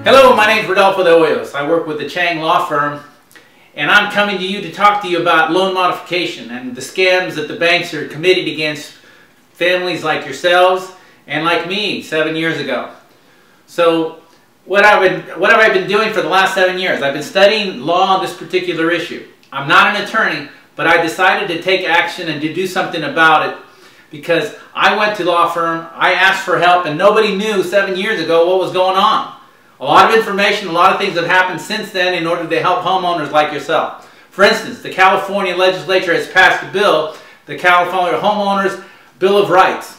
Hello, my name is Rodolfo de Hoyos. I work with the Chang Law Firm, and I'm coming to you to talk to you about loan modification and the scams that the banks are committing against families like yourselves and like me 7 years ago. So what have I been doing for the last 7 years? I've been studying law on this particular issue. I'm not an attorney, but I decided to take action and to do something about it because I went to the law firm, I asked for help, and nobody knew 7 years ago what was going on. A lot of information, a lot of things have happened since then in order to help homeowners like yourself. For instance, the California legislature has passed a bill, the California Homeowners Bill of Rights,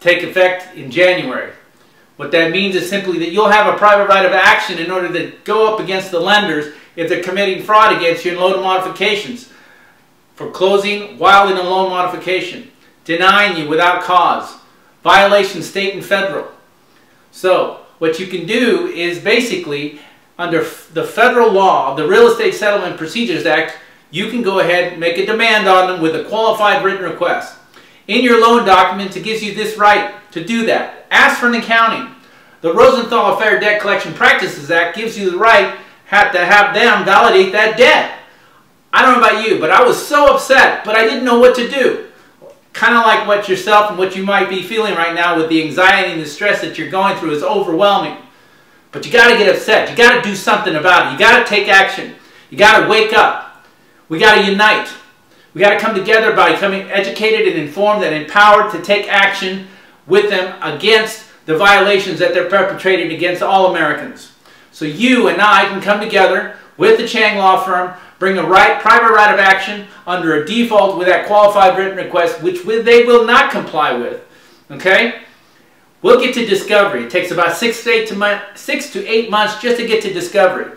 take effect in January. What that means is simply that you'll have a private right of action in order to go up against the lenders if they're committing fraud against you in loan modifications, foreclosing while in a loan modification, denying you without cause, violation state and federal. So what you can do is basically, under the federal law, the Real Estate Settlement Procedures Act, you can go ahead and make a demand on them with a qualified written request. In your loan document, it gives you this right to do that. Ask for an accounting. The Rosenthal Fair Debt Collection Practices Act gives you the right to have them validate that debt. I don't know about you, but I was so upset, but I didn't know what to do. Kind of like what yourself and what you might be feeling right now with the anxiety and the stress that you're going through is overwhelming. But you got to get upset. You got to do something about it. You got to take action. You got to wake up. We got to unite. We got to come together by becoming educated and informed and empowered to take action with them against the violations that they're perpetrating against all Americans. So you and I can come together with the Chang Law Firm, bring a private right of action under a default with that qualified written request, which they will not comply with. Okay? We'll get to discovery. It takes about 6 to 8 months just to get to discovery.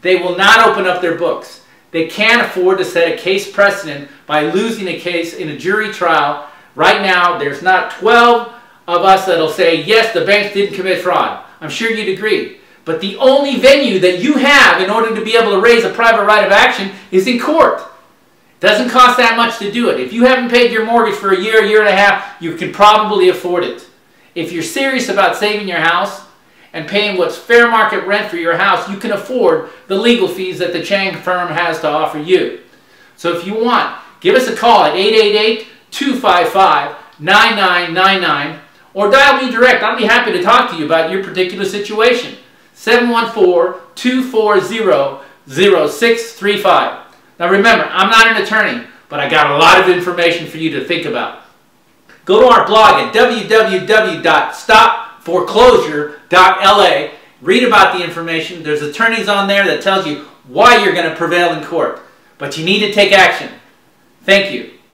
They will not open up their books. They can't afford to set a case precedent by losing a case in a jury trial. Right now, there's not 12 of us that'll say, yes, the banks didn't commit fraud. I'm sure you'd agree. But the only venue that you have in order to be able to raise a private right of action is in court. It doesn't cost that much to do it. If you haven't paid your mortgage for a year and a half, you can probably afford it. If you're serious about saving your house and paying what's fair market rent for your house, you can afford the legal fees that the Chang firm has to offer you. So if you want, give us a call at 888-255-9999 or dial me direct. I'll be happy to talk to you about your particular situation. 714-240-0635. Now remember, I'm not an attorney, but I got a lot of information for you to think about. Go to our blog at www.stopforeclosure.la. Read about the information. There's attorneys on there that tells you why you're going to prevail in court. But you need to take action. Thank you.